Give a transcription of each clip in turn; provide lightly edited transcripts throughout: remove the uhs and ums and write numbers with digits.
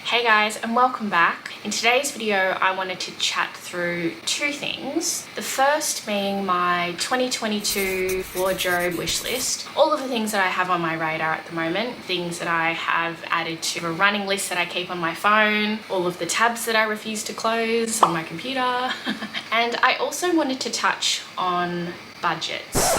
Hey guys, and welcome back. In today's video, I wanted to chat through two things. The first being my 2022 wardrobe wish list. All of the things that I have on my radar at the moment, things that I have added to a running list that I keep on my phone, all of the tabs that I refuse to close on my computer. And I also wanted to touch on budgets.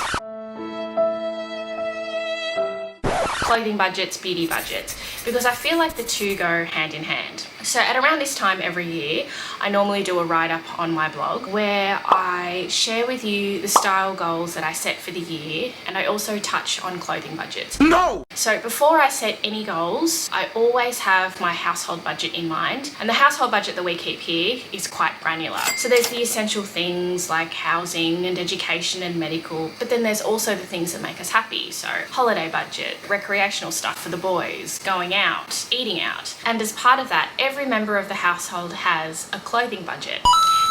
Clothing budgets, beauty budgets, because I feel like the two go hand in hand. So at around this time every year, I normally do a write-up on my blog where I share with you the style goals that I set for the year, and I also touch on clothing budgets. No! So before I set any goals, I always have my household budget in mind, and the household budget that we keep here is quite granular. So there's the essential things like housing and education and medical, but then there's also the things that make us happy. So holiday budget, recreational stuff for the boys, going out, eating out. And as part of that, every member of the household has a clothing budget.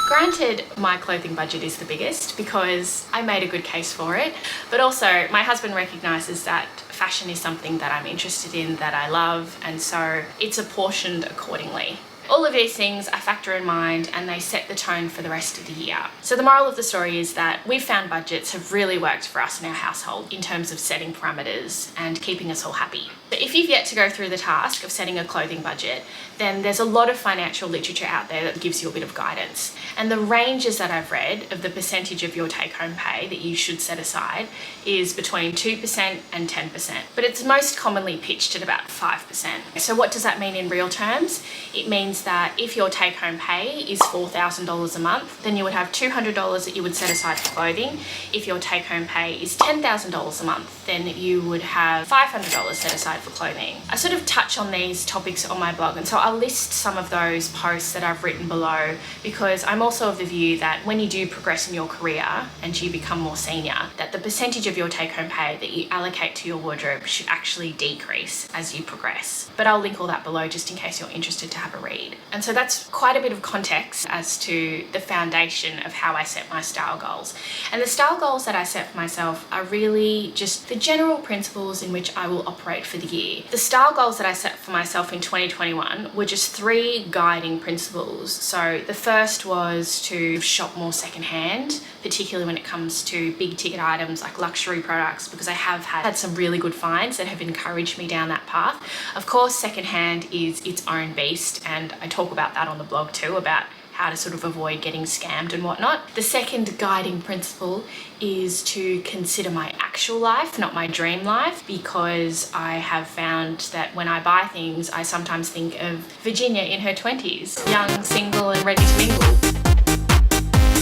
Granted, my clothing budget is the biggest because I made a good case for it, but also my husband recognises that fashion is something that I'm interested in, that I love, and so it's apportioned accordingly. All of these things I factor in mind and they set the tone for the rest of the year. So the moral of the story is that we've found budgets have really worked for us in our household in terms of setting parameters and keeping us all happy. But if you've yet to go through the task of setting a clothing budget, then there's a lot of financial literature out there that gives you a bit of guidance. And the ranges that I've read of the percentage of your take-home pay that you should set aside is between 2% and 10%. But it's most commonly pitched at about 5%. So what does that mean in real terms? It means that if your take-home pay is $4,000 a month, then you would have $200 that you would set aside for clothing. If your take-home pay is $10,000 a month, then you would have $500 set aside for clothing. I sort of touch on these topics on my blog, and so I'll list some of those posts that I've written below, because I'm also of the view that when you do progress in your career and you become more senior, that the percentage of your take-home pay that you allocate to your wardrobe should actually decrease as you progress. But I'll link all that below just in case you're interested to have a read. And so that's quite a bit of context as to the foundation of how I set my style goals. And the style goals that I set for myself are really just the general principles in which I will operate for the year. The style goals that I set for myself in 2021 were just 3 guiding principles. So the first was to shop more secondhand, particularly when it comes to big ticket items like luxury products, because I have had some really good finds that have encouraged me down that path. Of course, secondhand is its own beast, and I talk about that on the blog too, about how to sort of avoid getting scammed and whatnot. The second guiding principle is to consider my actual life, not my dream life, because I have found that when I buy things, I sometimes think of Virginia in her 20s, young, single, and ready to mingle.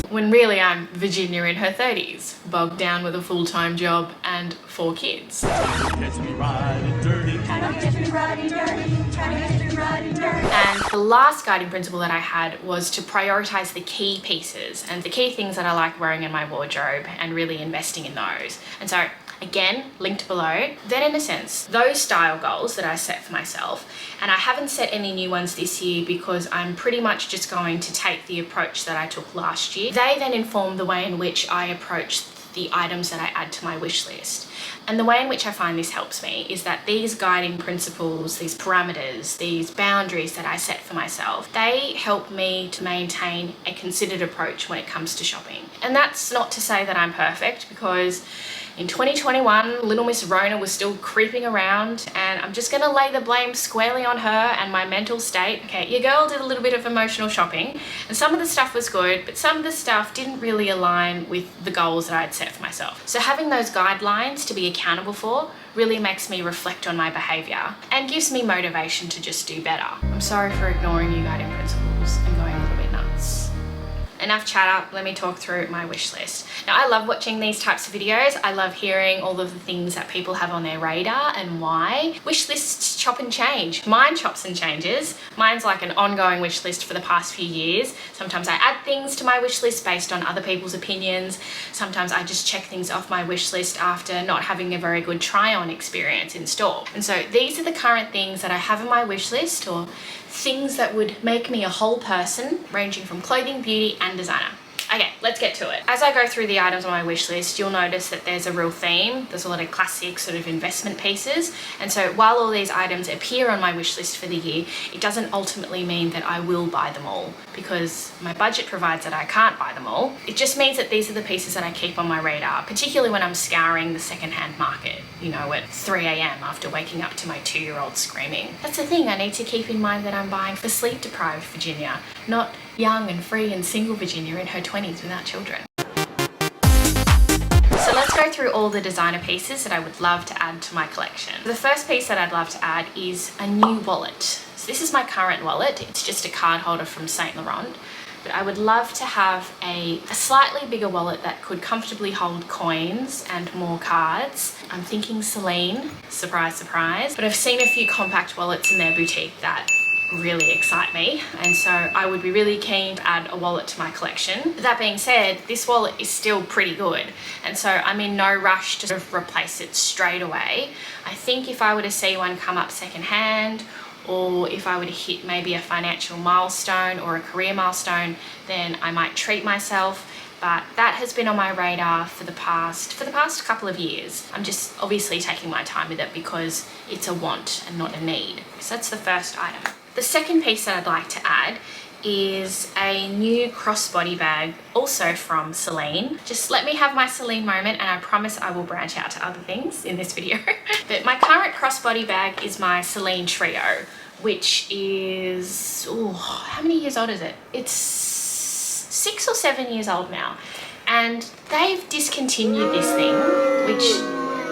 When really I'm Virginia in her 30s, bogged down with a full-time job and 4 kids. And the last guiding principle that I had was to prioritize the key pieces and the key things that I like wearing in my wardrobe and really investing in those. And so again, linked below. Then in a sense, those style goals that I set for myself, and I haven't set any new ones this year because I'm pretty much just going to take the approach that I took last year. They then inform the way in which I approach the items that I add to my wish list. And the way in which I find this helps me is that these guiding principles, these parameters, these boundaries that I set for myself, they help me to maintain a considered approach when it comes to shopping. And that's not to say that I'm perfect, because in 2021, little Miss Rona was still creeping around, and I'm just gonna lay the blame squarely on her and my mental state. Okay, your girl did a little bit of emotional shopping, and some of the stuff was good, but some of the stuff didn't really align with the goals that I'd set for myself. So having those guidelines to be accountable for really makes me reflect on my behavior and gives me motivation to just do better. I'm sorry for ignoring you guiding principles and going a little bit nuts. Enough chat up, let me talk through my wish list. Now, I love watching these types of videos. I love hearing all of the things that people have on their radar and why. Wish lists chop and change. Mine chops and changes. Mine's like an ongoing wish list for the past few years. Sometimes I add things to my wish list based on other people's opinions. Sometimes I just check things off my wish list after not having a very good try-on experience in store. And so these are the current things that I have on my wish list, or things that would make me a whole person, ranging from clothing, beauty, and designer. Okay, let's get to it. As I go through the items on my wish list, you'll notice that there's a real theme. There's a lot of classic sort of investment pieces. And so while all these items appear on my wish list for the year, it doesn't ultimately mean that I will buy them all, because my budget provides that I can't buy them all. It just means that these are the pieces that I keep on my radar, particularly when I'm scouring the secondhand market, you know, at 3 a.m. after waking up to my 2-year-old screaming. That's the thing, I need to keep in mind that I'm buying for sleep-deprived Virginia, not young and free and single Virginia in her 20s without children. So let's go through all the designer pieces that I would love to add to my collection. The first piece that I'd love to add is a new wallet. So this is my current wallet. It's just a card holder from Saint Laurent. But I would love to have a slightly bigger wallet that could comfortably hold coins and more cards. I'm thinking Celine, surprise, surprise. But I've seen a few compact wallets in their boutique that really excite me, and so I would be really keen to add a wallet to my collection. But that being said, this wallet is still pretty good, and so I'm in no rush to sort of replace it straight away. I think if I were to see one come up secondhand, or if I were to hit maybe a financial milestone or a career milestone, then I might treat myself. But that has been on my radar for the past couple of years. I'm just obviously taking my time with it because it's a want and not a need. So that's the first item. The second piece that I'd like to add is a new crossbody bag, also from Celine. Just let me have my Celine moment, and I promise I will branch out to other things in this video. But my current crossbody bag is my Celine Trio, which is, how many years old is it? It's 6 or 7 years old now. And they've discontinued this thing, which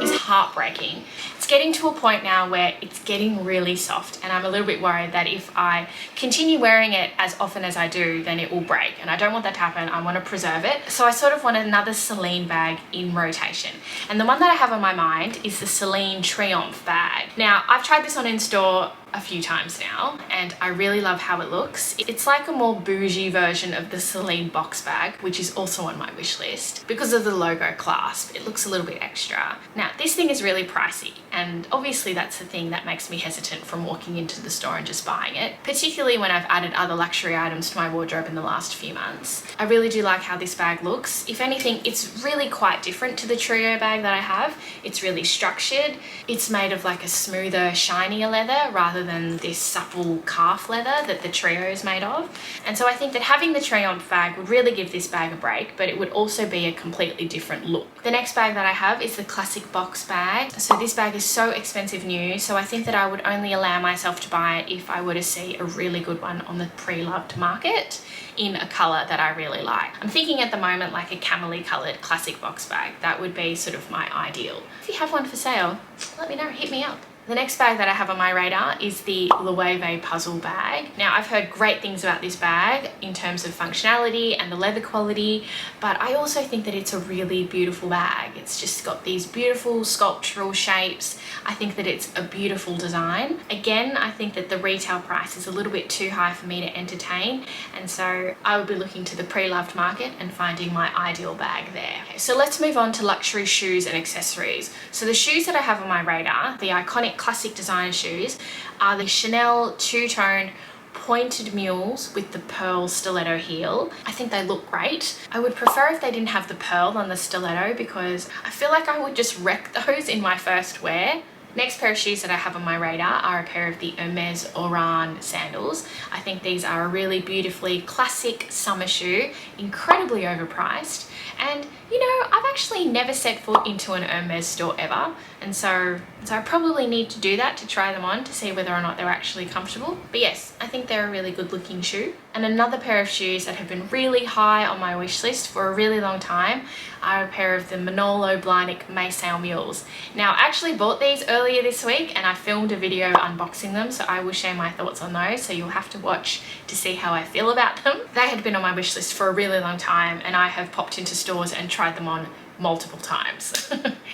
is heartbreaking. It's getting to a point now where it's getting really soft, and I'm a little bit worried that if I continue wearing it as often as I do, then it will break, and I don't want that to happen. I want to preserve it. So I sort of want another Celine bag in rotation, and the one that I have on my mind is the Celine Triomphe bag. Now, I've tried this on in store a few times now, and I really love how it looks. It's like a more bougie version of the Celine box bag, which is also on my wish list. Because of the logo clasp, it looks a little bit extra. Now, this thing is really pricey, and obviously that's the thing that makes me hesitant from walking into the store and just buying it, particularly when I've added other luxury items to my wardrobe in the last few months. I really do like how this bag looks. If anything, it's really quite different to the Trio bag that I have. It's really structured. It's made of like a smoother, shinier leather rather than this supple calf leather that the Trio is made of. And so I think that having the Triomphe bag would really give this bag a break, but it would also be a completely different look. The next bag that I have is the classic box bag. So this bag is so expensive new, so I think that I would only allow myself to buy it if I were to see a really good one on the pre-loved market in a colour that I really like. I'm thinking at the moment like a camely coloured classic box bag. That would be sort of my ideal. If you have one for sale, let me know, hit me up. The next bag that I have on my radar is the Loewe puzzle bag. Now, I've heard great things about this bag in terms of functionality and the leather quality, but I also think that it's a really beautiful bag. It's just got these beautiful sculptural shapes. I think that it's a beautiful design. Again, I think that the retail price is a little bit too high for me to entertain, and so I would be looking to the pre-loved market and finding my ideal bag there. Okay, so let's move on to luxury shoes and accessories. So the shoes that I have on my radar, the iconic classic designer shoes, are the Chanel two-tone pointed mules with the pearl stiletto heel. I think they look great. I would prefer if they didn't have the pearl on the stiletto because I feel like I would just wreck those in my first wear. Next pair of shoes that I have on my radar are a pair of the Hermes Oran sandals. I think these are a really beautifully classic summer shoe, incredibly overpriced. And you know, I've actually never set foot into an Hermes store ever, and so I probably need to do that to try them on to see whether or not they're actually comfortable. But yes, I think they're a really good looking shoe. And another pair of shoes that have been really high on my wish list for a really long time are a pair of the Manolo Blahnik Maysail mules. Now, I actually bought these earlier this week and I filmed a video unboxing them, so I will share my thoughts on those, so you'll have to watch to see how I feel about them. They had been on my wish list for a really long time, and I have popped into stores and tried them on multiple times.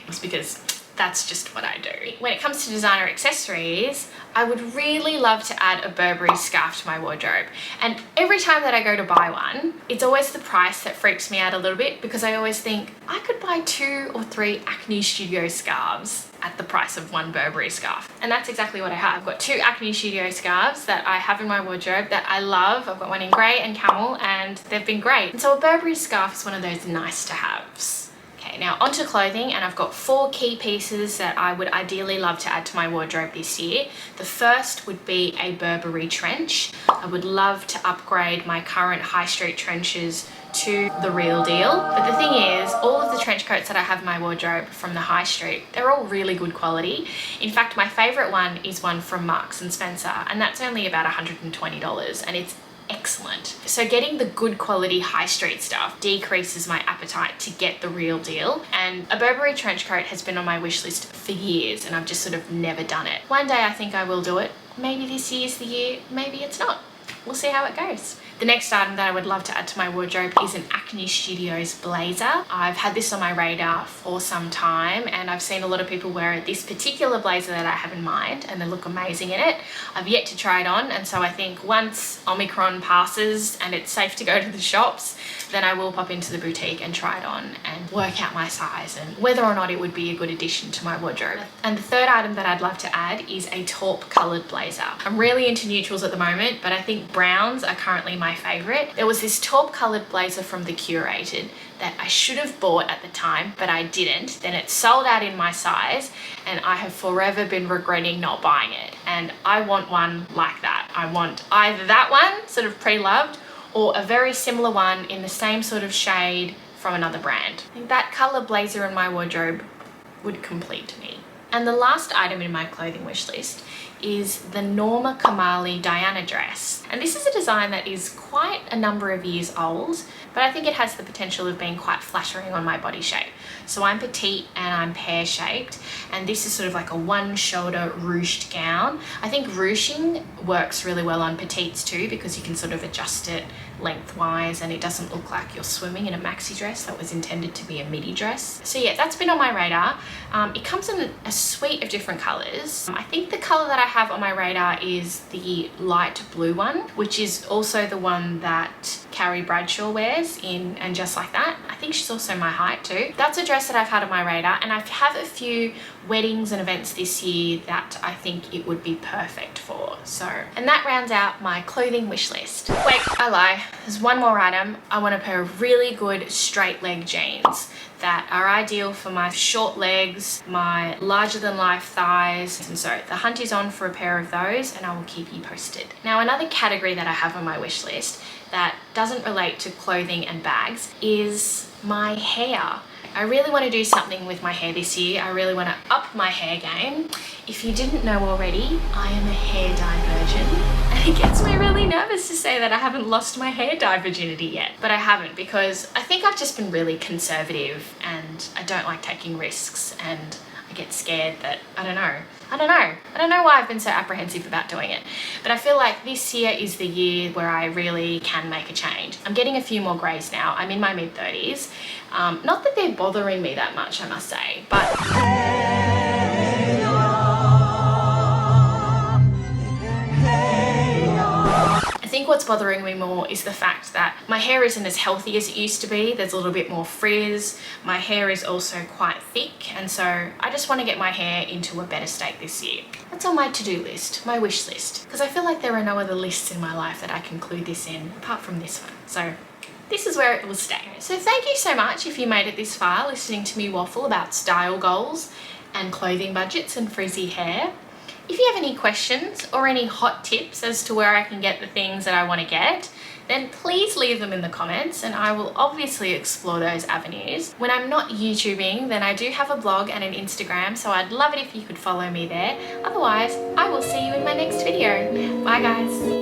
It's because that's just what I do. When it comes to designer accessories, I would really love to add a Burberry scarf to my wardrobe. And every time that I go to buy one, it's always the price that freaks me out a little bit, because I always think I could buy 2 or 3 Acne Studio scarves at the price of one Burberry scarf. And that's exactly what I have. I've got 2 Acne Studio scarves that I have in my wardrobe that I love. I've got one in grey and camel, and they've been great. And so a Burberry scarf is one of those nice to haves. Okay, now onto clothing, and I've got 4 key pieces that I would ideally love to add to my wardrobe this year. The first would be a Burberry trench. I would love to upgrade my current high street trenches to the real deal. But the thing is, all of the trench coats that I have in my wardrobe from the high street, they're all really good quality. In fact, my favorite one is one from Marks and Spencer, and that's only about $120, and it's excellent. So getting the good quality high street stuff decreases my appetite to get the real deal. And a Burberry trench coat has been on my wish list for years, and I've just sort of never done it. One day I think I will do it. Maybe this year's the year, maybe it's not. We'll see how it goes. The next item that I would love to add to my wardrobe is an Acne Studios blazer. I've had this on my radar for some time, and I've seen a lot of people wear this particular blazer that I have in mind, and they look amazing in it. I've yet to try it on, and so I think once Omicron passes and it's safe to go to the shops, then I will pop into the boutique and try it on and work out my size and whether or not it would be a good addition to my wardrobe. And the third item that I'd love to add is a taupe coloured blazer. I'm really into neutrals at the moment, but I think browns are currently my favorite. There was this taupe coloured blazer from The Curated that I should have bought at the time, but I didn't. Then it sold out in my size, and I have forever been regretting not buying it. And I want one like that. I want either that one, sort of pre-loved, or a very similar one in the same sort of shade from another brand. I think that colour blazer in my wardrobe would complete me. And the last item in my clothing wish list is the Norma Kamali Diana dress. And this is a design that is quite a number of years old, but I think it has the potential of being quite flattering on my body shape. So I'm petite and I'm pear-shaped, and this is sort of like a one-shoulder ruched gown. I think ruching works really well on petites too, because you can sort of adjust it lengthwise and it doesn't look like you're swimming in a maxi dress that was intended to be a midi dress. So yeah, that's been on my radar. It comes in a suite of different colors. I think the color that I have on my radar is the light blue one, which is also the one that Carrie Bradshaw wears in And Just Like That. I think she's also my height too. That's a dress that I've had on my radar, and I have a few weddings and events this year that I think it would be perfect for. So, and that rounds out my clothing wish list. Wait, I lie. There's one more item. I want a pair of really good straight leg jeans that are ideal for my short legs, my larger than life thighs. And so the hunt is on for a pair of those, and I will keep you posted. Now, another category that I have on my wish list that doesn't relate to clothing and bags is my hair. I really want to do something with my hair this year. I really want to up my hair game. If you didn't know already, I am a hair dye virgin. And it gets me really nervous to say that I haven't lost my hair dye virginity yet. But I haven't, because I think I've just been really conservative and I don't like taking risks, and I get scared that, I don't know why I've been so apprehensive about doing it. But I feel like this year is the year where I really can make a change. I'm getting a few more greys now. I'm in my mid-30s. Not that they're bothering me that much, I must say, but I think what's bothering me more is the fact that my hair isn't as healthy as it used to be. There's a little bit more frizz. My hair is also quite thick, and so I just want to get my hair into a better state this year. That's on my to-do list, my wish list, because I feel like there are no other lists in my life that I can include this in apart from this one. So this is where it will stay. So thank you so much if you made it this far, listening to me waffle about style goals and clothing budgets and frizzy hair. If you have any questions or any hot tips as to where I can get the things that I want to get, then please leave them in the comments, and I will obviously explore those avenues. When I'm not YouTubing, then I do have a blog and an Instagram, so I'd love it if you could follow me there. Otherwise, I will see you in my next video. Bye guys.